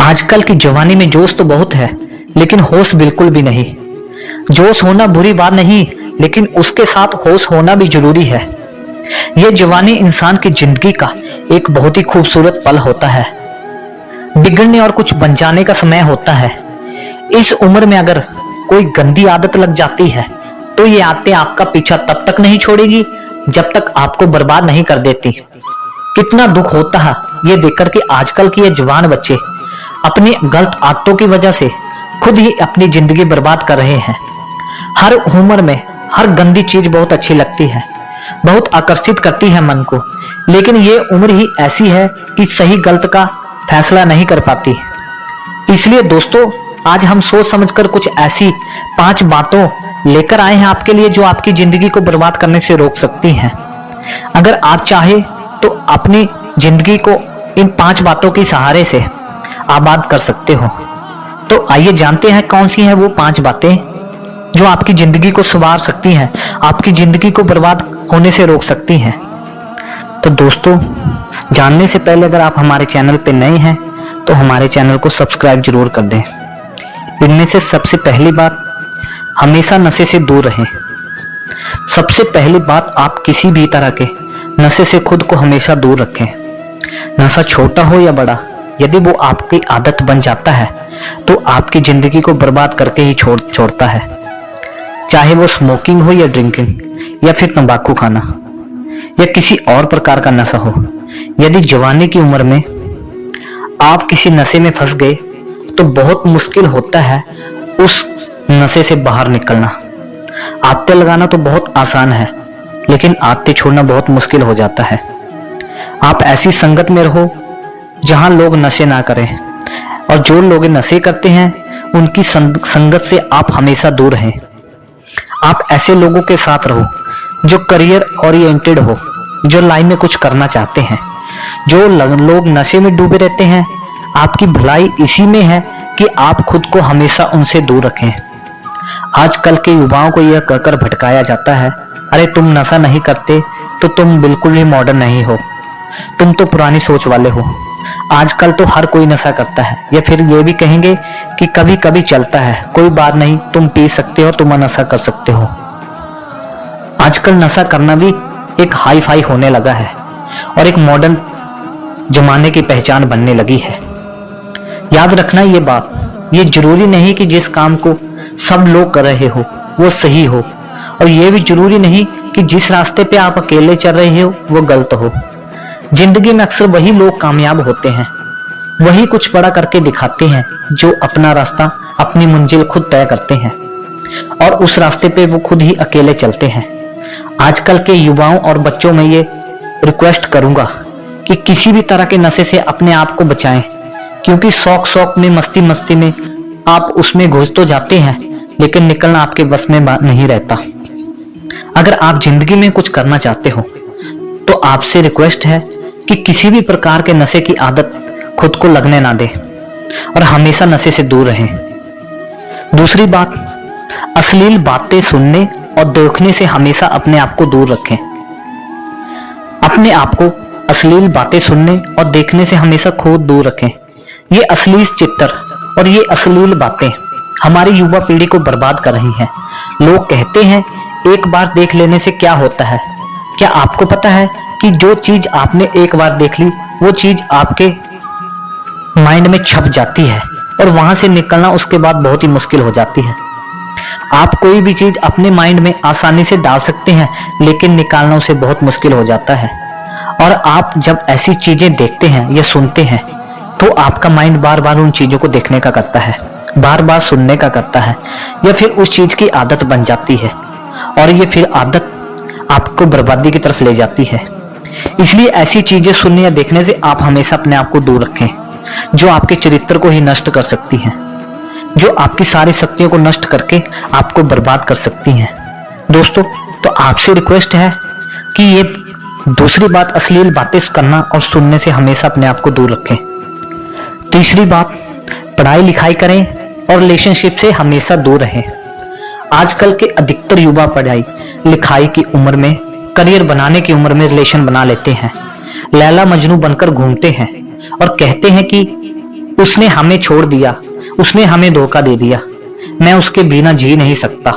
आजकल की जवानी में जोश तो बहुत है, लेकिन होश बिल्कुल भी नहीं। जोश होना बुरी बात नहीं, लेकिन उसके साथ होश होना भी जरूरी है। यह जवानी इंसान की जिंदगी का एक बहुत ही खूबसूरत पल होता है। बिगड़ने और कुछ बन जाने का समय होता है। इस उम्र में अगर कोई गंदी आदत लग जाती है तो ये आदतें आपका पीछा तब तक नहीं छोड़ेगी जब तक आपको बर्बाद नहीं कर देती। कितना दुख होता है ये देखकर कि आजकल के ये जवान बच्चे अपनी गलत आदतों की वजह से खुद ही अपनी जिंदगी बर्बाद कर रहे हैं। हर उम्र में हर गंदी चीज बहुत अच्छी लगती है, बहुत आकर्षित करती है मन को, लेकिन ये उम्र ही ऐसी है कि सही गलत का फैसला नहीं कर पाती। इसलिए दोस्तों, आज हम सोच समझकर कुछ ऐसी 5 बातों लेकर आए हैं आपके लिए जो आपकी जिंदगी को बर्बाद करने से रोक सकती हैं। अगर आप चाहे तो अपनी जिंदगी को इन 5 बातों के सहारे से आबाद कर सकते हो। तो आइए जानते हैं कौन सी हैं वो 5 बातें जो आपकी जिंदगी को संवार सकती हैं, आपकी जिंदगी को बर्बाद होने से रोक सकती हैं। तो दोस्तों, जानने से पहले अगर आप हमारे चैनल पे नए हैं तो हमारे चैनल को सब्सक्राइब जरूर कर दें। इनमें से सबसे पहली बात, हमेशा नशे से दूर रहें। सबसे पहली बात, आप किसी भी तरह के नशे से खुद को हमेशा दूर रखें। नशा छोटा हो या बड़ा, यदि वो आपकी आदत बन जाता है तो आपकी जिंदगी को बर्बाद करके ही छोड़ता है। चाहे वो स्मोकिंग हो या ड्रिंकिंग या फिर तंबाकू खाना या किसी और प्रकार का नशा हो। यदि जवानी की उम्र में आप किसी नशे में फंस गए तो बहुत मुश्किल होता है उस नशे से बाहर निकलना। आदतें लगाना तो बहुत आसान है, लेकिन आदतें छोड़ना बहुत मुश्किल हो जाता है। आप ऐसी संगत में रहो जहां लोग नशे ना करें, और जो लोग नशे करते हैं उनकी संगत से आप हमेशा दूर रहें। आप ऐसे लोगों के साथ रहो जो करियर ओरिएंटेड हो, जो लाइफ में कुछ करना चाहते हैं। जो लोग नशे में डूबे रहते हैं, आपकी भलाई इसी में है कि आप खुद को हमेशा उनसे दूर रखें। आजकल के युवाओं को यह कहकर भटकाया जाता है, अरे तुम नशा नहीं करते तो तुम बिल्कुल ही मॉडर्न नहीं हो, तुम तो पुरानी सोच वाले हो। आजकल तो हर कोई नशा करता है, या फिर ये भी कहेंगे कि कभी कभी चलता है, कोई बात नहीं, तुम पी सकते हो, तुम नशा कर सकते हो। आजकल नशा करना भी एक हाई फाई होने लगा है और एक मॉडर्न जमाने की पहचान बनने लगी है। याद रखना ये बात, ये जरूरी नहीं कि जिस काम को सब लोग कर रहे हो वो सही हो, और ये भी जरूरी नहीं कि जिस रास्ते पे आप अकेले चल रहे हो वो गलत हो। जिंदगी में अक्सर वही लोग कामयाब होते हैं, वही कुछ बड़ा करके दिखाते हैं, जो अपना रास्ता अपनी मंजिल खुद तय करते हैं और उस रास्ते पे वो खुद ही अकेले चलते हैं। आजकल के युवाओं और बच्चों में ये रिक्वेस्ट करूंगा कि किसी भी तरह के नशे से अपने आप को बचाएं, क्योंकि शौक में मस्ती में आप उसमें घुस तो जाते हैं, लेकिन निकलना आपके बस में नहीं रहता। अगर आप जिंदगी में कुछ करना चाहते हो तो आपसे रिक्वेस्ट है कि किसी भी प्रकार के नशे की आदत खुद को लगने ना दें और हमेशा नशे से दूर रहें। दूसरी बात, अश्लील बातें सुनने और देखने से हमेशा अपने आप को दूर रखें। अपने आप को अश्लील बातें सुनने और देखने से हमेशा खुद दूर रखें। ये अश्लील चित्र और ये अश्लील बातें हमारी युवा पीढ़ी को बर्बाद कर रही हैं। लोग कहते हैं एक बार देख लेने से क्या होता है। क्या आपको पता है कि जो चीज आपने एक बार देख ली वो चीज आपके माइंड में छप जाती है और वहां से निकलना उसके बाद बहुत ही मुश्किल हो जाती है। आप कोई भी चीज अपने माइंड में आसानी से डाल सकते हैं, लेकिन निकालना उसे बहुत मुश्किल हो जाता है। और आप जब ऐसी चीजें देखते हैं या सुनते हैं तो आपका माइंड बार बार उन चीजों को देखने का करता है, बार बार सुनने का करता है, या फिर उस चीज की आदत बन जाती है और ये फिर आदत आपको बर्बादी की तरफ ले जाती है। इसलिए ऐसी चीजें सुनने या देखने से आप हमेशा अपने आप को दूर रखें, जो आपके चरित्र को ही नष्ट कर सकती हैं, जो आपकी सारी शक्तियों को नष्ट करके आपको बर्बाद कर सकती हैं। दोस्तों, तो आपसे रिक्वेस्ट है कि ये दूसरी बात, अश्लील बातें करना और सुनने से हमेशा अपने आप को दूर रखें। तीसरी बात, पढ़ाई लिखाई करें और रिलेशनशिप से हमेशा दूर रहें। आजकल के अधिकतर युवा पढ़ाई लिखाई की उम्र में, करियर बनाने की उम्र में रिलेशन बना लेते हैं, लैला मजनू बनकर घूमते हैं और कहते हैं कि उसने हमें छोड़ दिया, उसने हमें धोखा दे दिया। मैं उसके बिना जी नहीं सकता,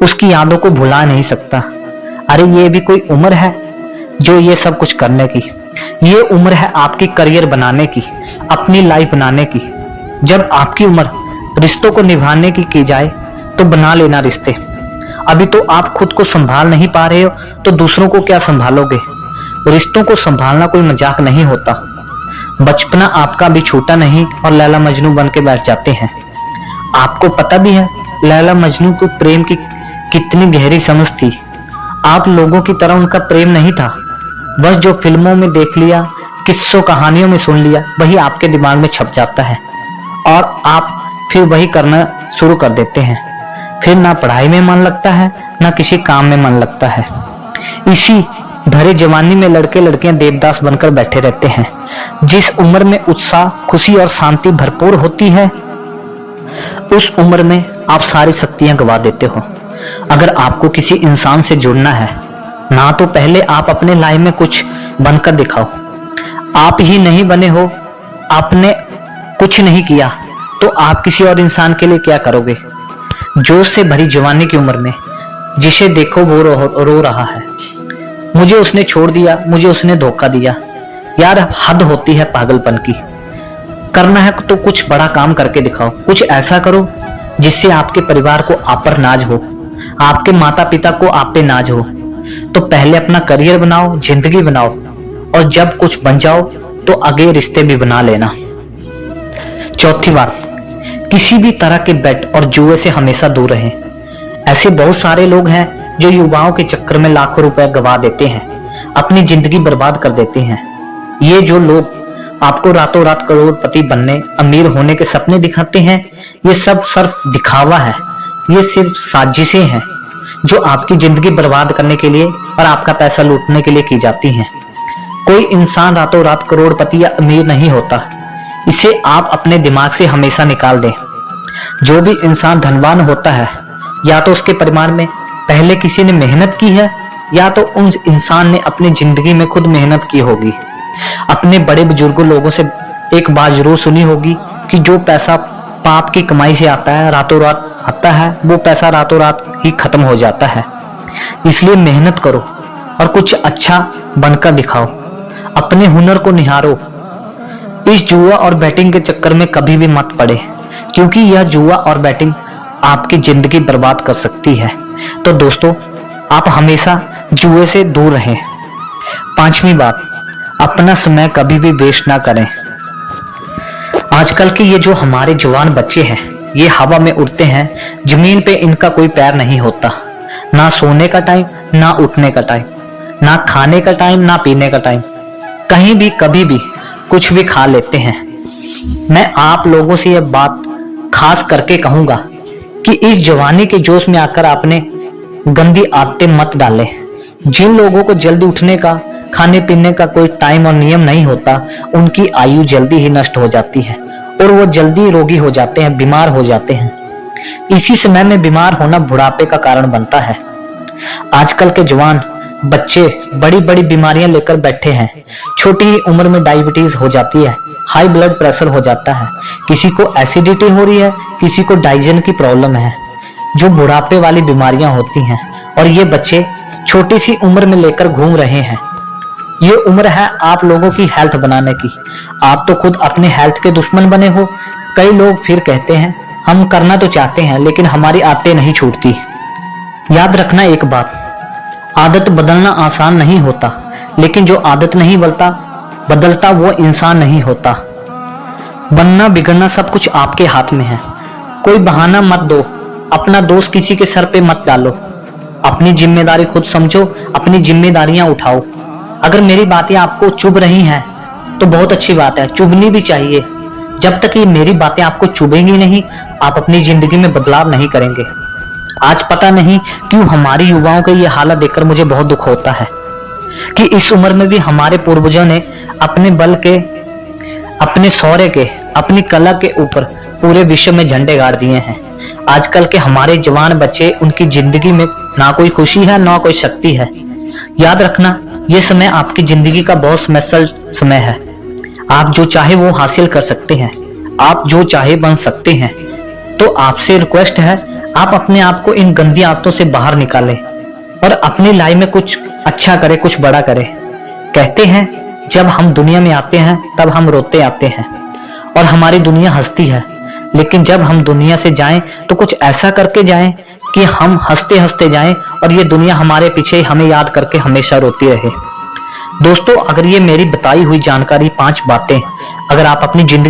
उसकी यादों को भुला नहीं सकता। अरे ये भी कोई उम्र है जो ये सब कुछ करने की? ये उम्र है आपकी करियर बनाने की, अपनी लाइफ बनाने की। जब आपकी उम्र रिश्तों को निभाने की जाए तो बना लेना रिश्ते। अभी तो आप खुद को संभाल नहीं पा रहे हो तो दूसरों को क्या संभालोगे? रिश्तों को संभालना कोई मजाक नहीं होता। बचपना आपका भी छूटा नहीं और लैला मजनू बन के बैठ जाते हैं। आपको पता भी है लैला मजनू को प्रेम की कितनी गहरी समझ थी। आप लोगों की तरह उनका प्रेम नहीं था, बस जो फिल्मों में देख लिया, किस्सों कहानियों में सुन लिया, वही आपके दिमाग में छप जाता है और आप फिर वही करना शुरू कर देते हैं। फिर ना पढ़ाई में मन लगता है, ना किसी काम में मन लगता है। इसी भरे जवानी में लड़के लड़कियां देवदास बनकर बैठे रहते हैं। जिस उम्र में उत्साह, खुशी और शांति भरपूर होती है, उस उम्र में आप सारी शक्तियां गवा देते हो। अगर आपको किसी इंसान से जुड़ना है ना, तो पहले आप अपने लाइफ में कुछ बनकर दिखाओ। आप ही नहीं बने हो, आपने कुछ नहीं किया, तो आप किसी और इंसान के लिए क्या करोगे? जोश से भरी जवानी की उम्र में जिसे देखो वो रो रहा है, मुझे उसने छोड़ दिया, मुझे उसने धोखा दिया। यार हद होती है पागलपन की। करना है तो कुछ बड़ा काम करके दिखाओ, कुछ ऐसा करो जिससे आपके परिवार को आप पर नाज हो, आपके माता पिता को आप पे नाज हो। तो पहले अपना करियर बनाओ, जिंदगी बनाओ, और जब कुछ बन जाओ तो आगे रिश्ते भी बना लेना। चौथी बात, किसी भी तरह के बेट और जुए से हमेशा दूर रहें। ऐसे बहुत सारे लोग हैं जो युवाओं के चक्कर में लाखों रुपए गवा देते हैं, अपनी जिंदगी बर्बाद कर देते हैं। ये जो लोग आपको रातों रात करोड़पति बनने, अमीर होने के सपने दिखाते हैं, ये सब सिर्फ दिखावा है। ये सिर्फ साजिशें हैं जो आपकी जिंदगी बर्बाद करने के लिए और आपका पैसा लूटने के लिए की जाती हैं। कोई इंसान रातों रात करोड़पति या अमीर नहीं होता, इसे आप अपने दिमाग से हमेशा निकाल दें। जो भी इंसान धनवान होता है, या तो उसके परिवार में पहले किसी ने मेहनत की है, या तो उस इंसान ने अपनी जिंदगी में खुद मेहनत की होगी। अपने बड़े बुजुर्गों लोगों से एक बात जरूर सुनी होगी कि जो पैसा पाप की कमाई से आता है, रातों रात आता है, वो पैसा रातों रात ही खत्म हो जाता है। इसलिए मेहनत करो और कुछ अच्छा बनकर दिखाओ, अपने हुनर को निहारो। इस जुआ और बैटिंग के चक्कर में कभी भी मत पड़े, क्योंकि यह जुआ और बैटिंग आपकी जिंदगी बर्बाद कर सकती है। तो दोस्तों, आप हमेशा जुए से दूर रहें। पांचवी बात, अपना समय कभी भी वेस्ट ना करें। आजकल के ये जो हमारे जवान बच्चे हैं, ये हवा में उड़ते हैं, जमीन पे इनका कोई पैर नहीं होता। ना सोने का टाइम, ना उठने का टाइम, ना खाने का टाइम, ना पीने का टाइम। कहीं भी कभी भी कुछ भी खा लेते हैं। मैं आप लोगों से यह बात खास करके कहूंगा कि इस जवानी के जोश में आकर आपने गंदी आदतें मत डालें। जिन लोगों को जल्दी उठने का, खाने पीने का कोई टाइम और नियम नहीं होता, उनकी आयु जल्दी ही नष्ट हो जाती है और वो जल्दी रोगी हो जाते हैं, बीमार हो जाते हैं। इसी समय में बीमार होना बुढ़ापे का कारण बनता है। आजकल के जवान बच्चे बड़ी बड़ी बीमारियां लेकर बैठे हैं। छोटी ही उम्र में डायबिटीज हो जाती है, हाई ब्लड प्रेशर हो जाता है, किसी को एसिडिटी हो रही है, किसी को डाइजेशन की प्रॉब्लम है, जो बुढ़ापे वाली बीमारियां होती हैं। और ये बच्चे छोटी सी उम्र में लेकर घूम रहे हैं। ये उम्र है आप लोगों की हेल्थ बनाने की। आप तो खुद अपने हेल्थ के दुश्मन बने हो। कई लोग फिर कहते हैं हम करना तो चाहते हैं लेकिन हमारी आदतें नहीं छूटती। याद रखना एक बात, आदत बदलना आसान नहीं होता, लेकिन जो आदत नहीं बदलता वो इंसान नहीं होता। बनना बिगड़ना सब कुछ आपके हाथ में है। कोई बहाना मत दो, अपना दोष किसी के सर पे मत डालो। अपनी जिम्मेदारी खुद समझो, अपनी जिम्मेदारियां उठाओ। अगर मेरी बातें आपको चुभ रही हैं तो बहुत अच्छी बात है, चुभनी भी चाहिए। जब तक ये मेरी बातें आपको चुभेंगी नहीं, आप अपनी जिंदगी में बदलाव नहीं करेंगे। आज पता नहीं क्यों हमारी युवाओं के ये हालत देखकर मुझे बहुत दुख होता है कि इस उम्र में भी हमारे पूर्वजों ने अपने बल के, अपने शौर्य के, अपनी कला के ऊपर पूरे विश्व में झंडे गाड़ दिए हैं। आजकल के हमारे जवान बच्चे, उनकी जिंदगी में ना कोई खुशी है ना कोई शक्ति है। याद रखना, ये समय आपकी जिंदगी का बहुत स्पेशल समय है। आप जो चाहे वो हासिल कर सकते हैं आप जो चाहे बन सकते हैं। तो आपसे रिक्वेस्ट है, आप अपने आप को इन गंदी आदतों से बाहर निकालें और अपनी लाइफ में कुछ अच्छा करें, कुछ बड़ा करें। कहते हैं जब हम दुनिया में आते हैं तब हम रोते आते हैं और हमारी दुनिया हंसती है, लेकिन जब हम दुनिया से जाएं तो कुछ ऐसा करके जाएं कि हम हंसते हंसते जाएं और ये दुनिया हमारे पीछे हमें याद करके हमेशा रोती रहे। दोस्तों, अगर ये मेरी बताई हुई जानकारी 5 बातें अगर आप अपनी जिंदगी